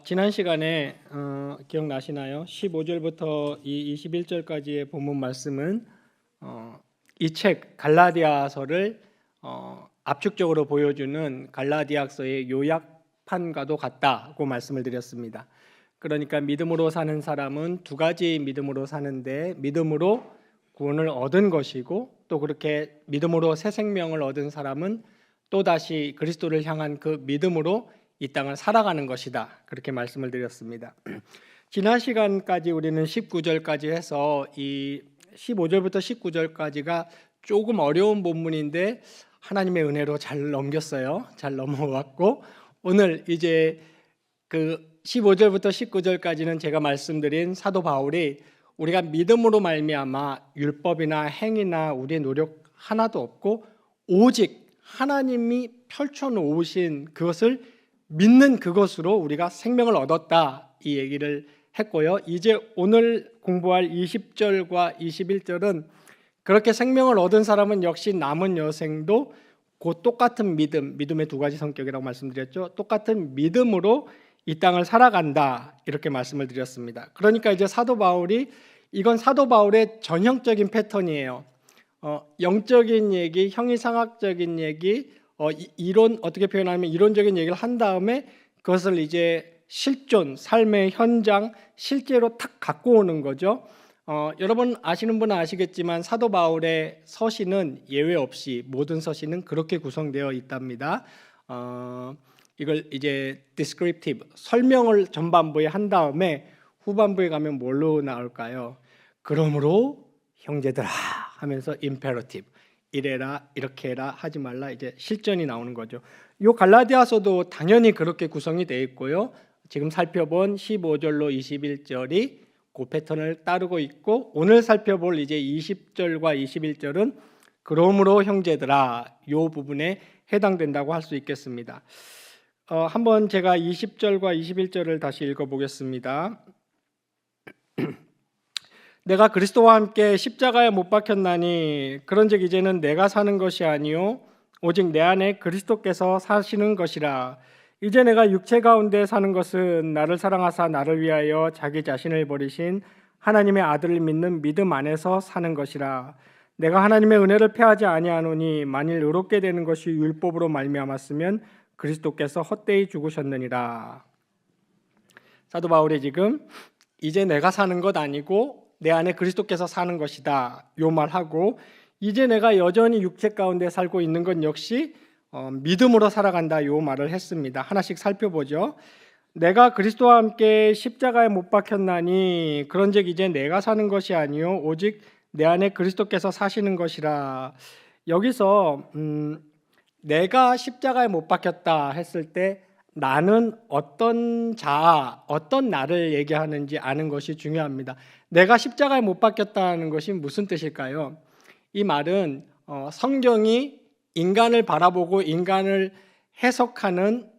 지난 시간에 기억나시나요? 15절부터 이 21절까지의 본문 말씀은 이 책 갈라디아서를 압축적으로 보여주는 갈라디아서의 요약판과도 같다고 말씀을 드렸습니다. 그러니까 믿음으로 사는 사람은 두 가지 믿음으로 사는데, 믿음으로 구원을 얻은 것이고, 또 그렇게 믿음으로 새 생명을 얻은 사람은 또다시 그리스도를 향한 그 믿음으로 이 땅을 살아가는 것이다, 그렇게 말씀을 드렸습니다. 지난 시간까지 우리는 19절까지 해서 이 15절부터 19절까지가 조금 어려운 본문인데 하나님의 은혜로 잘 넘겼어요. 잘 넘어왔고, 오늘 이제 그 15절부터 19절까지는 제가 말씀드린 사도 바울이 우리가 믿음으로 말미암아 율법이나 행위나 우리의 노력 하나도 없고 오직 하나님이 펼쳐놓으신 그것을 믿는 그것으로 우리가 생명을 얻었다, 이 얘기를 했고요. 이제 오늘 공부할 20절과 21절은 그렇게 생명을 얻은 사람은 역시 남은 여생도 그 똑같은 믿음의 두 가지 성격이라고 말씀드렸죠. 똑같은 믿음으로 이 땅을 살아간다, 이렇게 말씀을 드렸습니다. 그러니까 이제 사도 바울이, 이건 사도 바울의 전형적인 패턴이에요. 영적인 얘기, 형이상학적인 얘기, 이론, 어떻게 표현하면 이론적인 얘기를 한 다음에 그것을 이제 실존, 삶의 현장, 실제로 탁 갖고 오는 거죠. 여러분 아시는 분은 아시겠지만 사도 바울의 서신은 예외 없이 모든 서신은 그렇게 구성되어 있답니다. 이걸 이제 descriptive, 설명을 전반부에 한 다음에 후반부에 가면 뭘로 나올까요? 그러므로 형제들아 하면서 imperative, 이래라 이렇게 해라 하지 말라, 이제 실전이 나오는 거죠. 이 갈라디아서도 당연히 그렇게 구성이 되어 있고요. 지금 살펴본 15절로 21절이 그 패턴을 따르고 있고, 오늘 살펴볼 이제 20절과 21절은 그러므로 형제들아, 이 부분에 해당된다고 할 수 있겠습니다. 한번 제가 20절과 21절을 다시 읽어보겠습니다. 내가 그리스도와 함께 십자가에 못 박혔나니 그런즉 이제는 내가 사는 것이 아니요 오직 내 안에 그리스도께서 사시는 것이라. 이제 내가 육체 가운데 사는 것은 나를 사랑하사 나를 위하여 자기 자신을 버리신 하나님의 아들을 믿는 믿음 안에서 사는 것이라. 내가 하나님의 은혜를 패하지 아니하노니 만일 의롭게 되는 것이 율법으로 말미암았으면 그리스도께서 헛되이 죽으셨느니라. 사도 바울이 지금 이제 내가 사는 것 아니고 내 안에 그리스도께서 사는 것이다, 요 말하고, 이제 내가 여전히 육체 가운데 살고 있는 건 역시 믿음으로 살아간다, 요 말을 했습니다. 하나씩 살펴보죠. 내가 그리스도와 함께 십자가에 못 박혔나니 그런즉 이제 내가 사는 것이 아니요 오직 내 안에 그리스도께서 사시는 것이라. 여기서 내가 십자가에 못 박혔다 했을 때 나는 어떤 자, 어떤 나를 얘기하는지 아는 것이 중요합니다. 내가 십자가에 못 박혔다는 것이 무슨 뜻일까요? 이 말은 성경이 인간을 바라보고 인간을 해석하는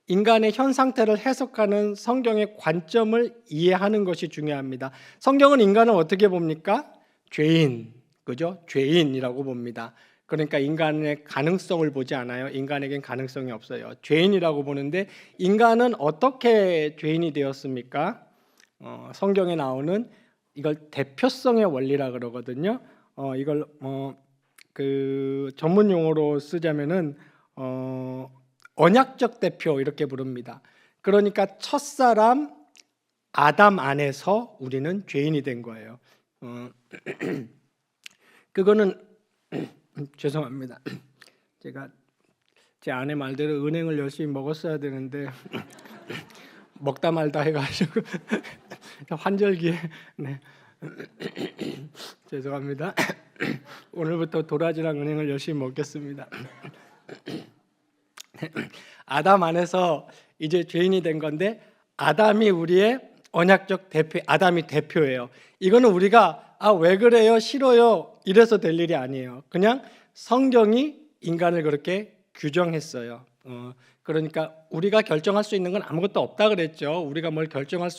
인간의 현 상태를 해석하는 성경의 관점을 이해하는 것이 중요합니다. 성경은 인간을 어떻게 봅니까? 죄인, 그죠? 죄인이라고 봅니다. 그러니까 인간의 가능성을 보지 않아요. 인간에겐 가능성이 없어요. 죄인이라고 보는데 인간은 어떻게 죄인이 되었습니까? 성경에 나오는 이걸 대표성의 원리라 그러거든요. 이걸 그 전문 용어로 쓰자면은 언약적 대표, 이렇게 부릅니다. 그러니까 첫사람 아담 안에서 우리는 죄인이 된 거예요. 그거는 죄송합니다. 제가 제 아내 말대로 은행을 열심히 먹었어야 되는데 먹다 말다 해가지고 환절기에, 네. 죄송합니다. 오늘부터 도라지랑 은행을 열심히 먹겠습니다. 아담 안에서 이제 죄인이 된 건데 아담이 우리의 언약적 대표, 아담이 대표예요. 이거는 우리가 왜 그래요? 싫어요? 이래서 될 일이 아니에요. 그냥 성경이 인간을 그렇게 규정했어요. 그러니까 우리가 결정할 수 있는 건 아무것도 없다 그랬죠. 우리가 뭘 결정할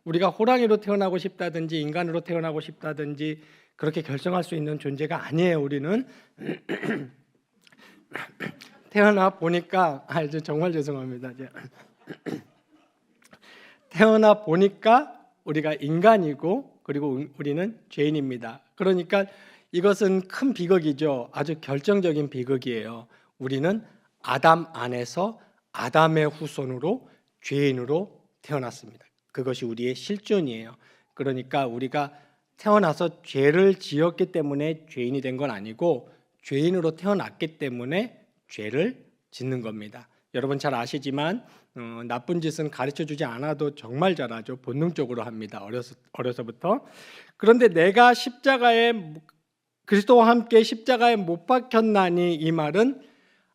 우리가 호랑이로 태어나고 싶다든지 인간으로 태어나고 싶다든지 그렇게 결정할 수 있는 존재가 아니에요. 우리는 태어나 보니까 정말 죄송합니다. 태어나 보니까 우리가 인간이고 그리고 우리는 죄인입니다. 그러니까 이것은 큰 비극이죠. 아주 결정적인 비극이에요. 우리는 아담 안에서 아담의 후손으로 죄인으로 태어났습니다. 그것이 우리의 실존이에요. 그러니까 우리가 태어나서 죄를 지었기 때문에 죄인이 된 건 아니고 죄인으로 태어났기 때문에 죄를 짓는 겁니다. 여러분 잘 아시지만 나쁜 짓은 가르쳐주지 않아도 정말 잘하죠. 본능적으로 합니다. 어려서부터. 그런데 내가 그리스도와 함께 십자가에 못 박혔나니, 이 말은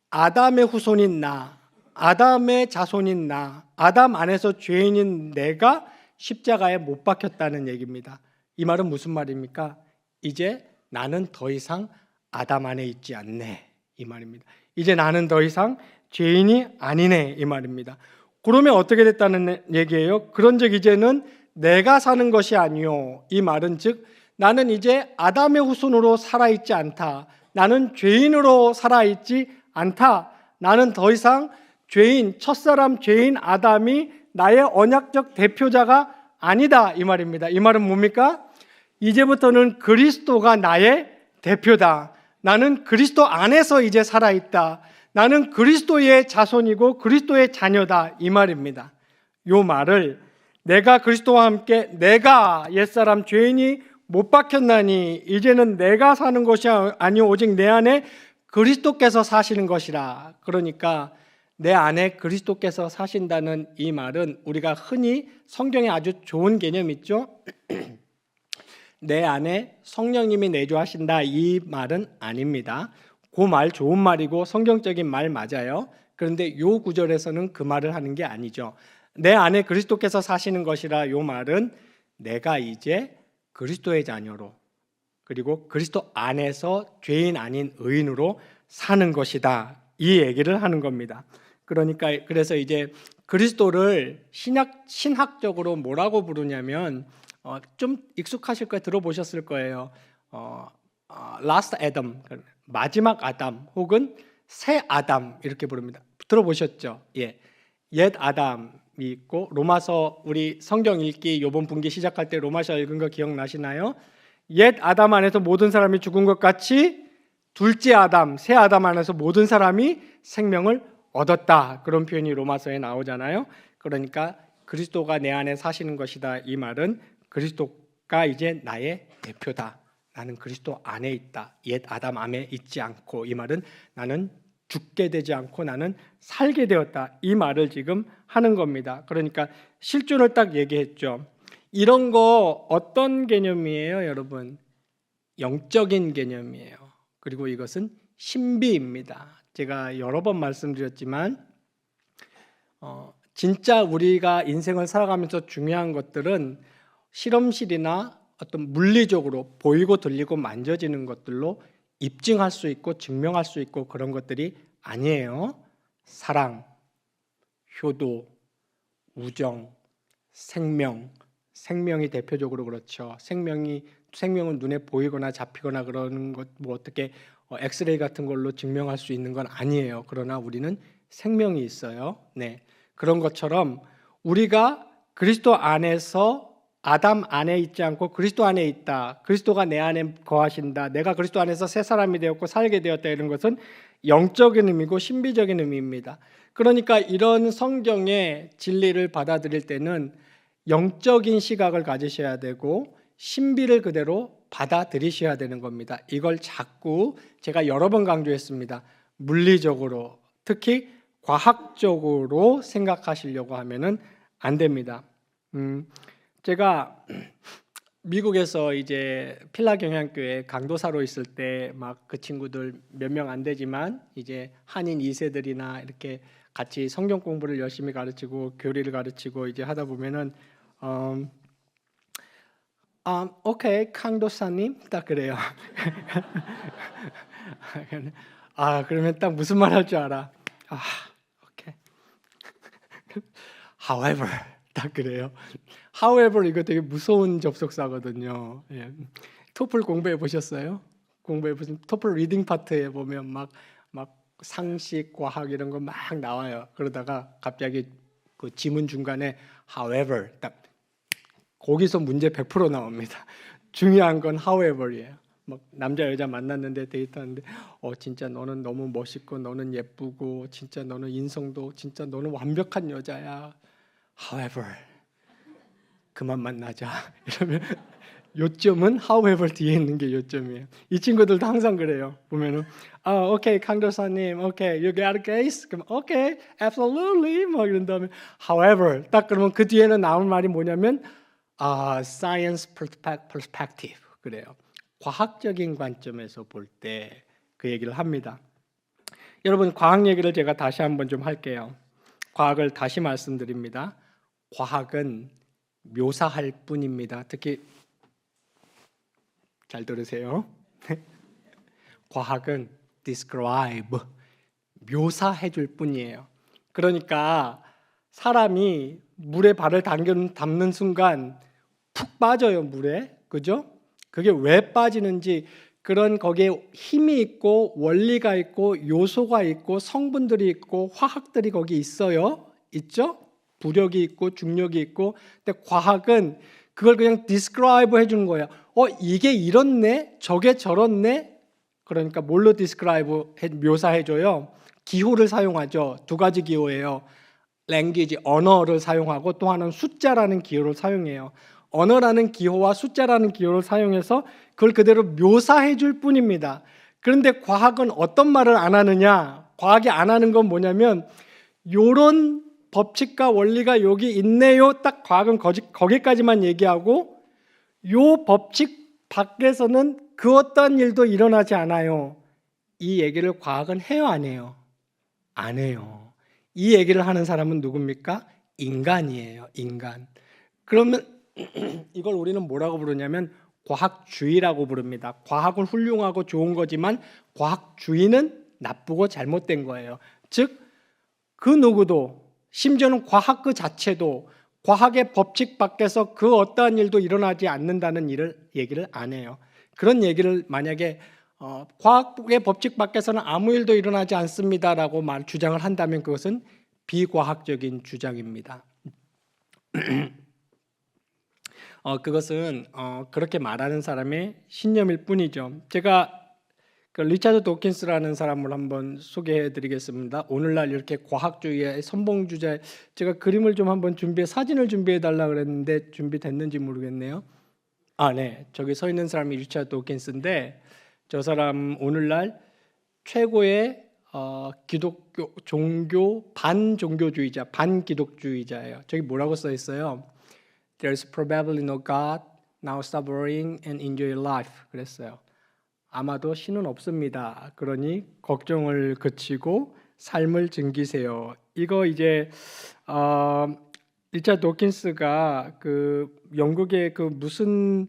아담의 후손인 나, 아담의 자손인 나, 아담 안에서 죄인인 내가 십자가에 못 박혔다는 얘기입니다. 이 말은 무슨 말입니까? 이제 나는 더 이상 아담 안에 있지 않네, 이 말입니다. 이제 나는 더 이상 죄인이 아니네, 이 말입니다. 그러면 어떻게 됐다는 얘기예요? 그런즉 이제는 내가 사는 것이 아니요, 이 말은 즉 나는 이제 아담의 후손으로 살아있지 않다. 나는 죄인으로 살아있지 않다. 나는 더 이상 죄인, 첫사람 죄인 아담이 나의 언약적 대표자가 아니다, 이 말입니다. 이 말은 뭡니까? 이제부터는 그리스도가 나의 대표다. 나는 그리스도 안에서 이제 살아있다. 나는 그리스도의 자손이고 그리스도의 자녀다, 이 말입니다. 이 말을 내가 그리스도와 함께, 내가 옛사람 죄인이 못 박혔나니 이제는 내가 사는 것이 아니오 오직 내 안에 그리스도께서 사시는 것이라. 그러니까 내 안에 그리스도께서 사신다는 이 말은 우리가 흔히 성경에 아주 좋은 개념 있죠. 내 안에 성령님이 내주하신다, 이 말은 아닙니다. 그 말 좋은 말이고 성경적인 말 맞아요. 그런데 이 구절에서는 그 말을 하는 게 아니죠. 내 안에 그리스도께서 사시는 것이라, 이 말은 내가 이제 그리스도의 자녀로, 그리고 그리스도 안에서 죄인 아닌 의인으로 사는 것이다, 이 얘기를 하는 겁니다. 그러니까 그래서 이제 그리스도를 신학적으로 뭐라고 부르냐면 좀 익숙하실 거예요. 들어보셨을 거예요. Last Adam, 마지막 아담 혹은 새 아담, 이렇게 부릅니다. 들어보셨죠? 예. 옛 아담이 있고, 로마서 우리 성경 읽기 요번 분기 시작할 때 로마서 읽은 거 기억나시나요? 옛 아담 안에서 모든 사람이 죽은 것 같이 둘째 아담, 새 아담 안에서 모든 사람이 생명을 얻었다, 그런 표현이 로마서에 나오잖아요. 그러니까 그리스도가 내 안에 사시는 것이다, 이 말은 그리스도가 이제 나의 대표다. 나는 그리스도 안에 있다. 옛 아담 안에 있지 않고, 이 말은 나는 죽게 되지 않고 나는 살게 되었다, 이 말을 지금 하는 겁니다. 그러니까 실존을 딱 얘기했죠. 이런 거 어떤 개념이에요, 여러분? 영적인 개념이에요. 그리고 이것은 신비입니다. 제가 여러 번 말씀드렸지만 진짜 우리가 인생을 살아가면서 중요한 것들은 실험실이나 어떤 물리적으로 보이고 들리고 만져지는 것들로 입증할 수 있고 증명할 수 있고 그런 것들이 아니에요. 사랑, 효도, 우정, 생명이 대표적으로 그렇죠. 생명은 눈에 보이거나 잡히거나 그러는 것, 뭐 어떻게 엑스레이 같은 걸로 증명할 수 있는 건 아니에요. 그러나 우리는 생명이 있어요. 네, 그런 것처럼 우리가 그리스도 안에서 아담 안에 있지 않고 그리스도 안에 있다, 그리스도가 내 안에 거하신다, 내가 그리스도 안에서 새 사람이 되었고 살게 되었다, 이런 것은 영적인 의미고 신비적인 의미입니다. 그러니까 이런 성경의 진리를 받아들일 때는 영적인 시각을 가지셔야 되고 신비를 그대로 받아들이셔야 되는 겁니다. 이걸 자꾸 제가 여러 번 강조했습니다. 물리적으로, 특히 과학적으로 생각하시려고 하면은 안 됩니다. 제가 미국에서 이제 필라경향교회 강도사로 있을 때 막 그 친구들 몇 명 안 되지만 이제 한인 2세들이나 이렇게 같이 성경 공부를 열심히 가르치고 교리를 가르치고 이제 하다 보면은 오케이 강도사님 딱 그래요. 그러면 딱 무슨 말 할 줄 알아? 오케이. However 딱 그래요. However 이거 되게 무서운 접속사거든요. 예. 토플 공부해 보셨어요? 토플 리딩 파트에 보면 막 상식, 과학 이런 거 막 나와요. 그러다가 갑자기 그 지문 중간에 however 딱 거기서 문제 100% 나옵니다. 중요한 건 however이에요. 막 남자 여자 만났는데 데이트하는데 진짜 너는 너무 멋있고 너는 예쁘고 진짜 너는 인성도 진짜 너는 완벽한 여자야. However 그만 만나자. 이러면 요점은 however 뒤에 있는 게 요점이에요. 이 친구들도 항상 그래요. 보면은 오케이 강도사님, 오케이 you got a case? 그럼 오케이 absolutely 뭐 이런 다음에 however 딱 그러면 그 뒤에는 나온 말이 뭐냐면 science perspective 그래요. 과학적인 관점에서 볼 때 그 얘기를 합니다. 여러분 과학 얘기를 제가 다시 한번 좀 할게요. 과학을 다시 말씀드립니다. 과학은 묘사할 뿐입니다. 특히 잘 들으세요. 과학은 describe 묘사해 줄 뿐이에요. 그러니까 사람이 물에 발을 담는 순간 푹 빠져요, 물에. 그죠? 그게 왜 빠지는지 그런 거기에 힘이 있고 원리가 있고 요소가 있고 성분들이 있고 화학들이 거기 있어요. 있죠? 부력이 있고 중력이 있고. 근데 과학은 그걸 그냥 describe 해주는 거예요. 이게 이렇네, 저게 저렇네. 그러니까 뭘로 describe 묘사해줘요? 기호를 사용하죠. 두 가지 기호예요. language, 언어를 사용하고 또 하나는 숫자라는 기호를 사용해요. 언어라는 기호와 숫자라는 기호를 사용해서 그걸 그대로 묘사해 줄 뿐입니다. 그런데 과학은 어떤 말을 안 하느냐? 과학이 안 하는 건 뭐냐면 요런 법칙과 원리가 여기 있네요. 딱 과학은 거기까지만 얘기하고 요 법칙 밖에서는 그 어떤 일도 일어나지 않아요. 이 얘기를 과학은 해요, 안 해요? 안 해요. 이 얘기를 하는 사람은 누굽니까? 인간이에요. 인간. 그러면 이걸 우리는 뭐라고 부르냐면 과학주의라고 부릅니다. 과학은 훌륭하고 좋은 거지만 과학주의는 나쁘고 잘못된 거예요. 즉 그 누구도 심지어는 과학 그 자체도 과학의 법칙 밖에서 그 어떠한 일도 일어나지 않는다는 얘기를 안 해요. 그런 얘기를 만약에 과학의 법칙 밖에서는 아무 일도 일어나지 않습니다라고 주장을 한다면 그것은 비과학적인 주장입니다. 그것은 그렇게 말하는 사람의 신념일 뿐이죠. 제가 그 리차드 도킨스라는 사람을 한번 소개해드리겠습니다. 오늘날 이렇게 과학주의의 선봉주자, 제가 그림을 좀 한번 사진을 준비해 달라 그랬는데 준비됐는지 모르겠네요. 네, 저기 서 있는 사람이 리차드 도킨스인데 저 사람 오늘날 최고의 기독교 종교 반종교주의자, 반기독주의자예요. 저기 뭐라고 써 있어요? There's probably no God. Now stop worrying and enjoy life. 그랬어요. 아마도 신은 없습니다. 그러니 걱정을 그치고 삶을 즐기세요. 이거 이제 리차드 도킨스가 그 영국의 그 무슨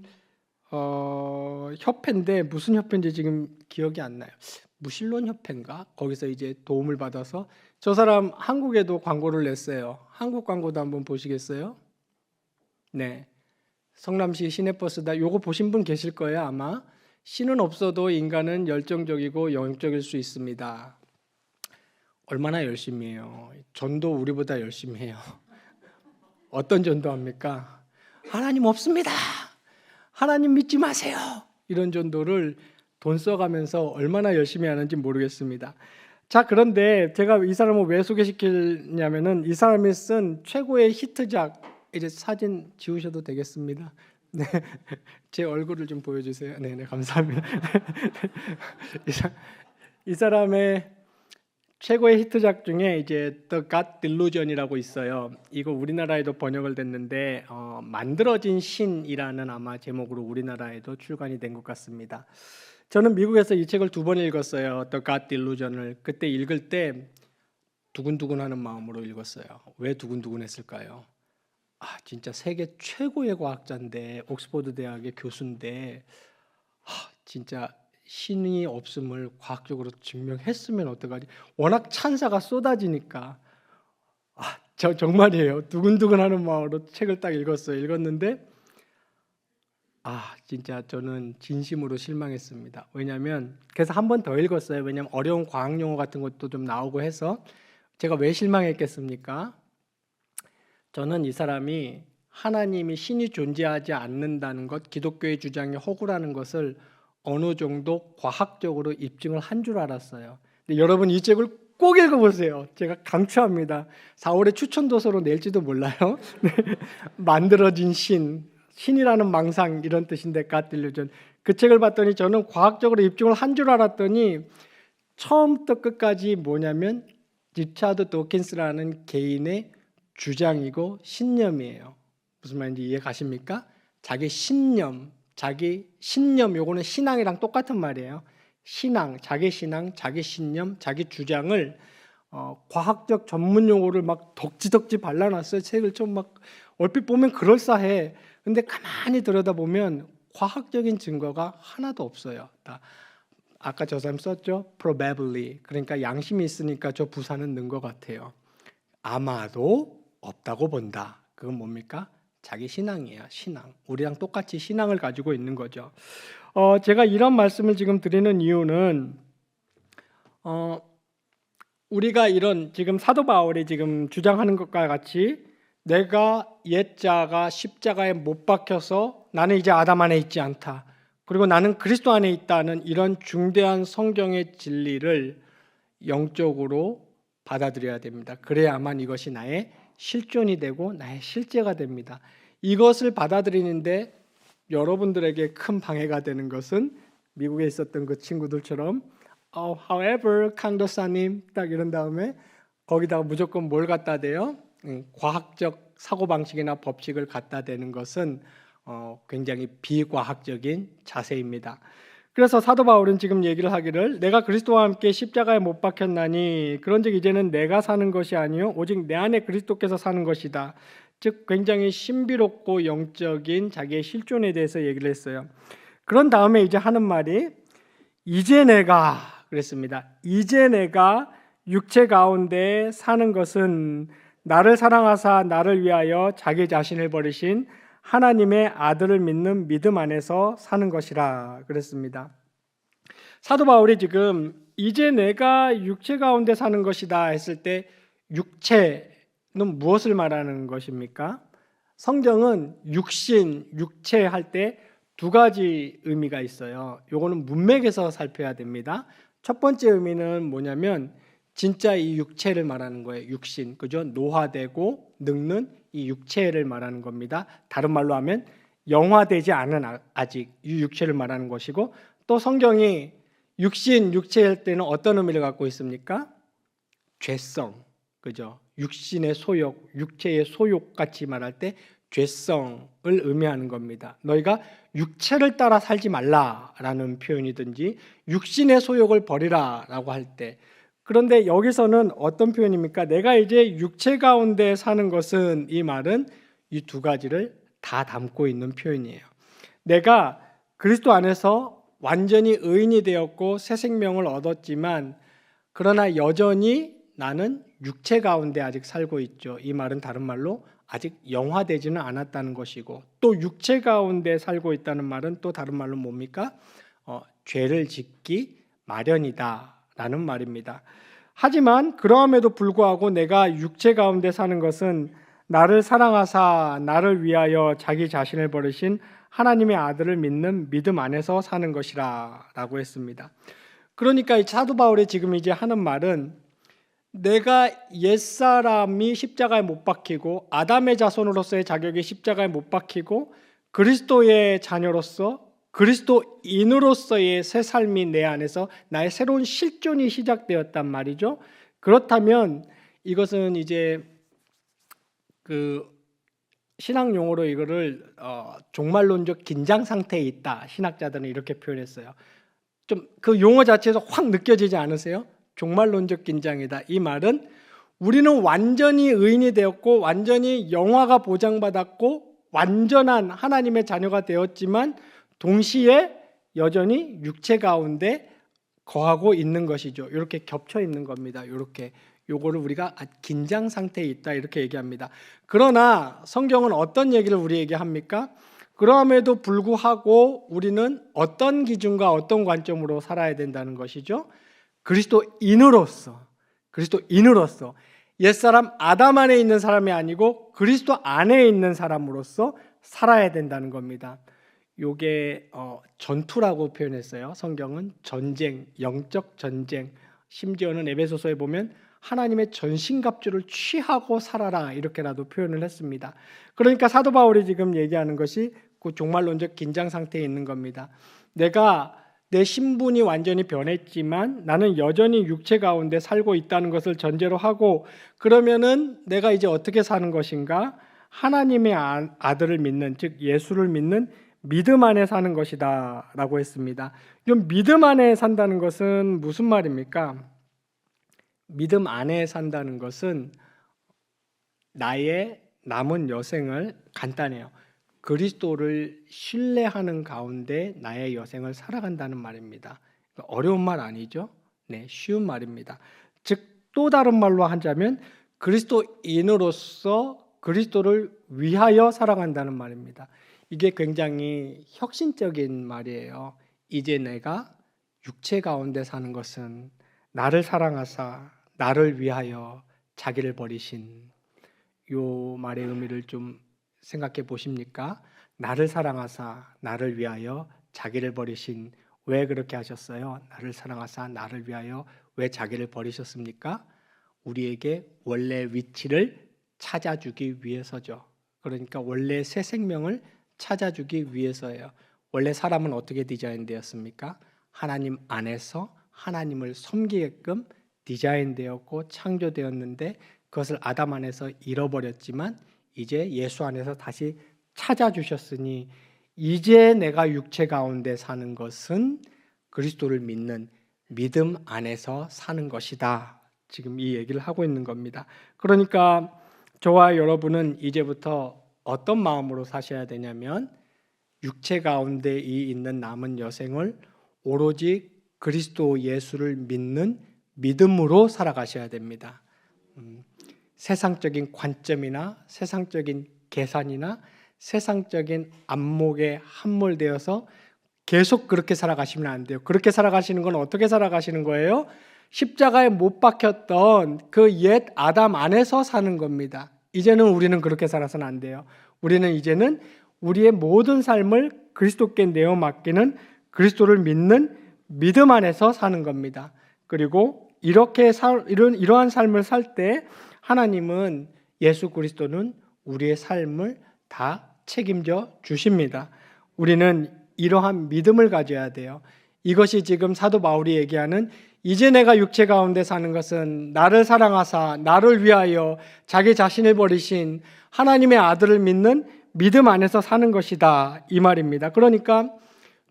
협회인데 무슨 협회인지 지금 기억이 안 나요. 무신론 협회인가? 거기서 이제 도움을 받아서 저 사람 한국에도 광고를 냈어요. 한국 광고도 한번 보시겠어요? 네, 성남시 시내버스다. 요거 보신 분 계실 거예요 아마. 신은 없어도 인간은 열정적이고 영적일 수 있습니다. 얼마나 열심히 해요. 전도 우리보다 열심히 해요. 어떤 전도합니까? 하나님 없습니다. 하나님 믿지 마세요. 이런 전도를 돈 써가면서 얼마나 열심히 하는지 모르겠습니다. 자, 그런데 제가 이 사람을 왜 소개시키냐면은 이 사람이 쓴 최고의 히트작, 이제 사진 지우셔도 되겠습니다. 네, 제 얼굴을 좀 보여주세요. 네, 감사합니다. 이 사람의 최고의 히트작 중에 이제 The God Delusion이라고 있어요. 이거 우리나라에도 번역을 됐는데 만들어진 신이라는 아마 제목으로 우리나라에도 출간이 된 것 같습니다. 저는 미국에서 이 책을 2번 읽었어요. The God Delusion을. 그때 읽을 때 두근두근하는 마음으로 읽었어요. 왜 두근두근했을까요? 진짜 세계 최고의 과학자인데 옥스퍼드 대학의 교수인데 진짜 신이 없음을 과학적으로 증명했으면 어떡하지? 워낙 찬사가 쏟아지니까 저 정말이에요. 두근두근하는 마음으로 책을 딱 읽었는데 진짜 저는 진심으로 실망했습니다. 왜냐하면 그래서 한 번 더 읽었어요. 왜냐하면 어려운 과학 용어 같은 것도 좀 나오고 해서. 제가 왜 실망했겠습니까? 저는 이 사람이 하나님이 신이 존재하지 않는다는 것, 기독교의 주장이 허구라는 것을 어느 정도 과학적으로 입증을 한 줄 알았어요. 근데 여러분 이 책을 꼭 읽어보세요. 제가 강추합니다. 4월에 추천도서로 낼지도 몰라요. 만들어진 신이라는 망상 이런 뜻인데 God Delusion. 그 책을 봤더니 저는 과학적으로 입증을 한 줄 알았더니 처음부터 끝까지 뭐냐면 리차드 도킨스라는 개인의 주장이고 신념이에요. 무슨 말인지 이해 가십니까? 자기 신념 요거는 신앙이랑 똑같은 말이에요. 자기 신앙, 자기 신념, 자기 주장을 과학적 전문 용어를 막 덕지덕지 발라놨어요. 책을 좀 막 얼핏 보면 그럴싸해. 근데 가만히 들여다보면 과학적인 증거가 하나도 없어요. 아까 저 사람 썼죠? Probably. 그러니까 양심이 있으니까 저 부사는 넣은 것 같아요. 아마도 없다고 본다. 그건 뭡니까? 자기 신앙이에요. 신앙. 우리랑 똑같이 신앙을 가지고 있는 거죠. 제가 이런 말씀을 지금 드리는 이유는 우리가 이런 지금 사도 바울이 지금 주장하는 것과 같이 내가 옛자가 십자가에 못 박혀서 나는 이제 아담 안에 있지 않다. 그리고 나는 그리스도 안에 있다는 이런 중대한 성경의 진리를 영적으로 받아들여야 됩니다. 그래야만 이것이 나의 실존이 되고 나의 실제가 됩니다. 이것을 받아들이는데 여러분들에게 큰 방해가 되는 것은 미국에 있었던 그 친구들처럼 however 강도사님 딱 이런 다음에 거기다가 무조건 뭘 갖다 대요? 과학적 사고방식이나 법칙을 갖다 대는 것은 굉장히 비과학적인 자세입니다. 그래서 사도 바울은 지금 얘기를 하기를 내가 그리스도와 함께 십자가에 못 박혔나니 그런즉 이제는 내가 사는 것이 아니요 오직 내 안에 그리스도께서 사는 것이다. 즉 굉장히 신비롭고 영적인 자기의 실존에 대해서 얘기를 했어요. 그런 다음에 이제 하는 말이 이제 내가 그랬습니다. 이제 내가 육체 가운데 사는 것은 나를 사랑하사 나를 위하여 자기 자신을 버리신 하나님의 아들을 믿는 믿음 안에서 사는 것이라 그랬습니다. 사도 바울이 지금 이제 내가 육체 가운데 사는 것이다 했을 때 육체는 무엇을 말하는 것입니까? 성경은 육체 할 때 두 가지 의미가 있어요. 요거는 문맥에서 살펴야 됩니다. 첫 번째 의미는 뭐냐면 진짜 이 육체를 말하는 거예요. 육신, 그죠? 노화되고 늙는 이 육체를 말하는 겁니다. 다른 말로 하면 영화되지 않은 아직 이 육체를 말하는 것이고 또 성경이 육체일 때는 어떤 의미를 갖고 있습니까? 죄성, 그죠? 육신의 소욕, 육체의 소욕 같이 말할 때 죄성을 의미하는 겁니다. 너희가 육체를 따라 살지 말라라는 표현이든지 육신의 소욕을 버리라라고 할 때 그런데 여기서는 어떤 표현입니까? 내가 이제 육체 가운데 사는 것은 이 말은 이 두 가지를 다 담고 있는 표현이에요. 내가 그리스도 안에서 완전히 의인이 되었고 새 생명을 얻었지만 그러나 여전히 나는 육체 가운데 아직 살고 있죠. 이 말은 다른 말로 아직 영화되지는 않았다는 것이고 또 육체 가운데 살고 있다는 말은 또 다른 말로 뭡니까? 죄를 짓기 마련이다 라는 말입니다. 하지만 그러함에도 불구하고 내가 육체 가운데 사는 것은 나를 사랑하사 나를 위하여 자기 자신을 버리신 하나님의 아들을 믿는 믿음 안에서 사는 것이라 라고 했습니다. 그러니까 이 사도 바울이 지금 이제 하는 말은 내가 옛사람이 십자가에 못 박히고 아담의 자손으로서의 자격이 십자가에 못 박히고 그리스도의 자녀로서 그리스도인으로서의 새 삶이 내 안에서 나의 새로운 실존이 시작되었단 말이죠. 그렇다면 이것은 이제 그 신학 용어로 이거를 종말론적 긴장 상태에 있다. 신학자들은 이렇게 표현했어요. 좀 그 용어 자체에서 확 느껴지지 않으세요? 종말론적 긴장이다. 이 말은 우리는 완전히 의인이 되었고 완전히 영화가 보장받았고 완전한 하나님의 자녀가 되었지만 동시에 여전히 육체 가운데 거하고 있는 것이죠. 이렇게 겹쳐 있는 겁니다. 이렇게 요거를 우리가 긴장 상태에 있다 이렇게 얘기합니다. 그러나 성경은 어떤 얘기를 우리에게 합니까? 그럼에도 불구하고 우리는 어떤 기준과 어떤 관점으로 살아야 된다는 것이죠. 그리스도인으로서 옛사람 아담 안에 있는 사람이 아니고 그리스도 안에 있는 사람으로서 살아야 된다는 겁니다. 요게 전투라고 표현했어요. 성경은 전쟁, 영적 전쟁. 심지어는 에베소서에 보면 하나님의 전신갑주를 취하고 살아라 이렇게라도 표현을 했습니다. 그러니까 사도 바울이 지금 얘기하는 것이 그 종말론적 긴장 상태에 있는 겁니다. 내가 내 신분이 완전히 변했지만 나는 여전히 육체 가운데 살고 있다는 것을 전제로 하고, 그러면은 내가 이제 어떻게 사는 것인가? 하나님의 아들을 믿는, 즉 예수를 믿는 믿음 안에 사는 것이다 라고 했습니다. 이 믿음 안에 산다는 것은 무슨 말입니까? 믿음 안에 산다는 것은 나의 남은 여생을, 간단해요, 그리스도를 신뢰하는 가운데 나의 여생을 살아간다는 말입니다. 어려운 말 아니죠? 네, 쉬운 말입니다. 즉 또 다른 말로 하자면 그리스도인으로서 그리스도를 위하여 살아간다는 말입니다. 이게 굉장히 혁신적인 말이에요. 이제 내가 육체 가운데 사는 것은 나를 사랑하사 나를 위하여 자기를 버리신, 요 말의 의미를 좀 생각해 보십니까? 나를 사랑하사 나를 위하여 자기를 버리신, 왜 그렇게 하셨어요? 나를 사랑하사 나를 위하여 왜 자기를 버리셨습니까? 우리에게 원래 위치를 찾아주기 위해서죠. 그러니까 원래 새 생명을 찾아주기 위해서예요. 원래 사람은 어떻게 디자인되었습니까? 하나님 안에서 하나님을 섬기게끔 디자인되었고 창조되었는데, 그것을 아담 안에서 잃어버렸지만 이제 예수 안에서 다시 찾아주셨으니 이제 내가 육체 가운데 사는 것은 그리스도를 믿는 믿음 안에서 사는 것이다. 지금 이 얘기를 하고 있는 겁니다. 그러니까 저와 여러분은 이제부터 어떤 마음으로 사셔야 되냐면, 육체 가운데 있는 남은 여생을 오로지 그리스도 예수를 믿는 믿음으로 살아가셔야 됩니다. 세상적인 관점이나 세상적인 계산이나 세상적인 안목에 함몰되어서 계속 그렇게 살아가시면 안 돼요. 그렇게 살아가시는 건 어떻게 살아가시는 거예요? 십자가에 못 박혔던 그 옛 아담 안에서 사는 겁니다. 이제는 우리는 그렇게 살아서는 안 돼요. 우리는 이제는 우리의 모든 삶을 그리스도께 내어 맡기는, 그리스도를 믿는 믿음 안에서 사는 겁니다. 그리고 이러한 삶을 살 때 하나님은, 예수 그리스도는 우리의 삶을 다 책임져 주십니다. 우리는 이러한 믿음을 가져야 돼요. 이것이 지금 사도 바울이 얘기하는 이제 내가 육체 가운데 사는 것은 나를 사랑하사 나를 위하여 자기 자신을 버리신 하나님의 아들을 믿는 믿음 안에서 사는 것이다, 이 말입니다. 그러니까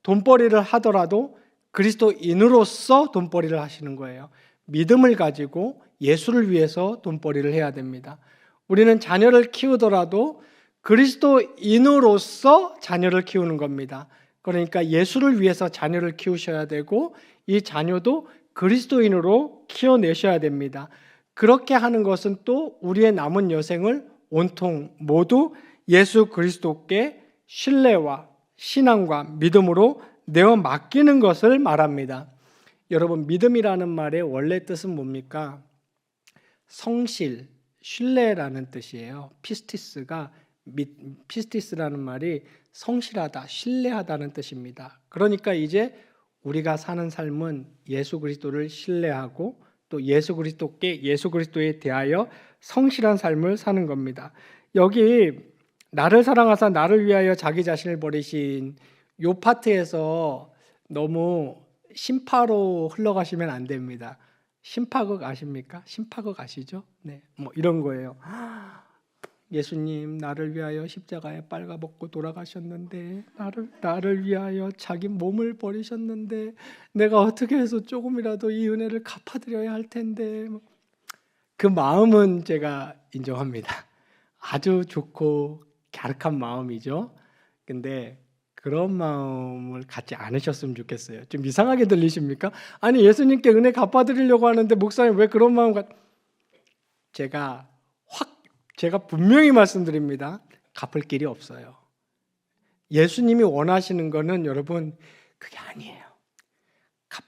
돈벌이를 하더라도 그리스도인으로서 돈벌이를 하시는 거예요. 믿음을 가지고 예수를 위해서 돈벌이를 해야 됩니다. 우리는 자녀를 키우더라도 그리스도인으로서 자녀를 키우는 겁니다. 그러니까 예수를 위해서 자녀를 키우셔야 되고 이 자녀도 그리스도인으로 키워내셔야 됩니다. 그렇게 하는 것은 또 우리의 남은 여생을 온통 모두 예수 그리스도께 신뢰와 신앙과 믿음으로 내어 맡기는 것을 말합니다. 여러분, 믿음이라는 말의 원래 뜻은 뭡니까? 성실, 신뢰라는 뜻이에요. 피스티스라는 말이 성실하다, 신뢰하다는 뜻입니다. 그러니까 이제 우리가 사는 삶은 예수 그리스도를 신뢰하고 또 예수 그리스도에 대하여 성실한 삶을 사는 겁니다. 여기 나를 사랑하사 나를 위하여 자기 자신을 버리신 요 파트에서 너무 심파로 흘러가시면 안 됩니다. 심파극 아십니까? 심파극 아시죠? 네, 뭐 이런 거예요. 예수님 나를 위하여 십자가에 빨가벗고 돌아가셨는데, 나를 위하여 자기 몸을 버리셨는데 내가 어떻게 해서 조금이라도 이 은혜를 갚아드려야 할 텐데, 그 마음은 제가 인정합니다. 아주 좋고 갸륵한 마음이죠. 근데 그런 마음을 갖지 않으셨으면 좋겠어요. 좀 이상하게 들리십니까? 아니, 예수님께 은혜 갚아드리려고 하는데 목사님 왜 그런 마음 제가 분명히 말씀드립니다. 갚을 길이 없어요. 예수님이 원하시는 거는 여러분 그게 아니에요.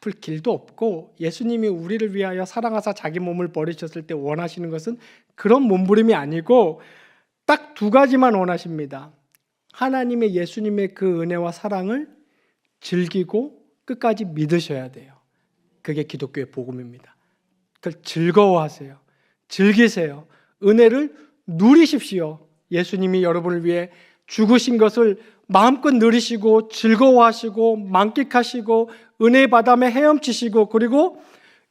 갚을 길도 없고 예수님이 우리를 위하여 사랑하사 자기 몸을 버리셨을 때 원하시는 것은 그런 몸부림이 아니고 딱 두 가지만 원하십니다. 하나님의 예수님의 그 은혜와 사랑을 즐기고 끝까지 믿으셔야 돼요. 그게 기독교의 복음입니다. 그걸 즐거워하세요. 즐기세요. 은혜를 누리십시오. 예수님이 여러분을 위해 죽으신 것을 마음껏 누리시고 즐거워하시고 만끽하시고 은혜 바다에 헤엄치시고 그리고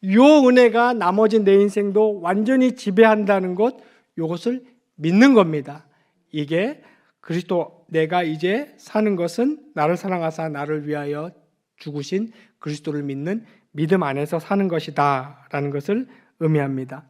요 은혜가 나머지 내 인생도 완전히 지배한다는 것, 이것을 믿는 겁니다. 이게 그리스도, 내가 이제 사는 것은 나를 사랑하사 나를 위하여 죽으신 그리스도를 믿는 믿음 안에서 사는 것이다 라는 것을 의미합니다.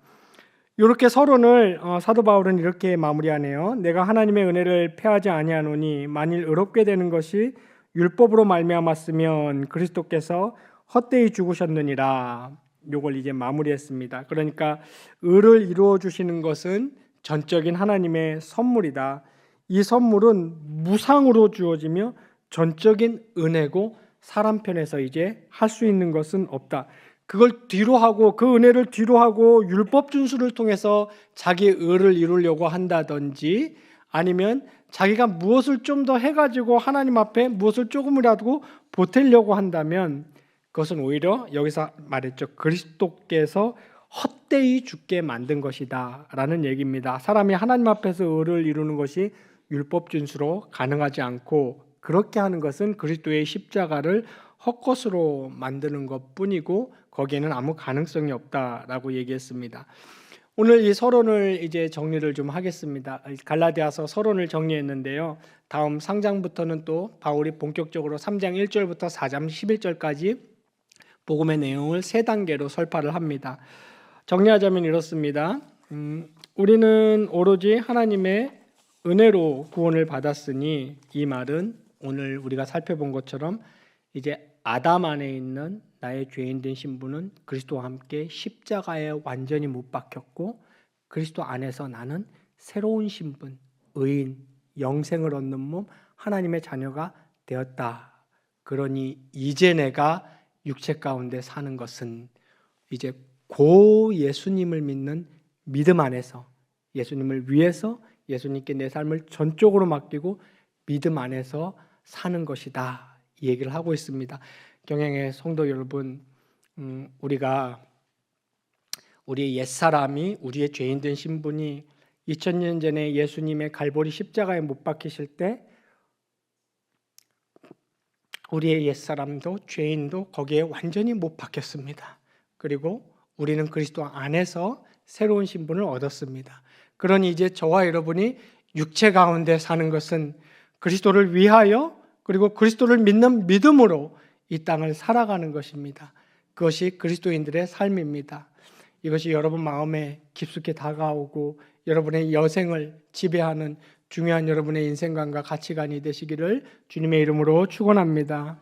이렇게 서론을 사도 바울은 이렇게 마무리하네요. 내가 하나님의 은혜를 패하지 아니하노니 만일 의롭게 되는 것이 율법으로 말미암았으면 그리스도께서 헛되이 죽으셨느니라. 요걸 이제 마무리했습니다. 그러니까 의를 이루어 주시는 것은 전적인 하나님의 선물이다. 이 선물은 무상으로 주어지며 전적인 은혜고 사람 편에서 이제 할 수 있는 것은 없다. 그걸 뒤로 하고 그 은혜를 뒤로 하고 율법 준수를 통해서 자기 의를 이루려고 한다든지 아니면 자기가 무엇을 좀 더 해가지고 하나님 앞에 무엇을 조금이라도 보태려고 한다면 그것은 오히려 여기서 말했죠. 그리스도께서 헛되이 죽게 만든 것이다 라는 얘기입니다. 사람이 하나님 앞에서 의를 이루는 것이 율법 준수로 가능하지 않고 그렇게 하는 것은 그리스도의 십자가를 헛것으로 만드는 것뿐이고 거기에는 아무 가능성이 없다라고 얘기했습니다. 오늘 이 서론을 이제 정리를 좀 하겠습니다. 갈라디아서 서론을 정리했는데요. 다음 상장부터는 또 바울이 본격적으로 3장 1절부터 4장 11절까지 복음의 내용을 세 단계로 설파를 합니다. 정리하자면 이렇습니다. 우리는 오로지 하나님의 은혜로 구원을 받았으니 이 말은 오늘 우리가 살펴본 것처럼 이제 아담 안에 있는 나의 죄인된 신분은 그리스도와 함께 십자가에 완전히 못 박혔고 그리스도 안에서 나는 새로운 신분, 의인, 영생을 얻는 몸, 하나님의 자녀가 되었다. 그러니 이제 내가 육체 가운데 사는 것은 이제 고 예수님을 믿는 믿음 안에서 예수님을 위해서 예수님께 내 삶을 전적으로 맡기고 믿음 안에서 사는 것이다. 이 얘기를 하고 있습니다. 경영의 성도 여러분, 우리가 우리의 옛사람이 우리의 죄인된 신분이 2000년 전에 예수님의 갈보리 십자가에 못 박히실 때 우리의 옛사람도 죄인도 거기에 완전히 못 박혔습니다. 그리고 우리는 그리스도 안에서 새로운 신분을 얻었습니다. 그러니 이제 저와 여러분이 육체 가운데 사는 것은 그리스도를 위하여 그리고 그리스도를 믿는 믿음으로 이 땅을 살아가는 것입니다. 그것이 그리스도인들의 삶입니다. 이것이 여러분 마음에 깊숙이 다가오고 여러분의 여생을 지배하는 중요한 여러분의 인생관과 가치관이 되시기를 주님의 이름으로 축원합니다.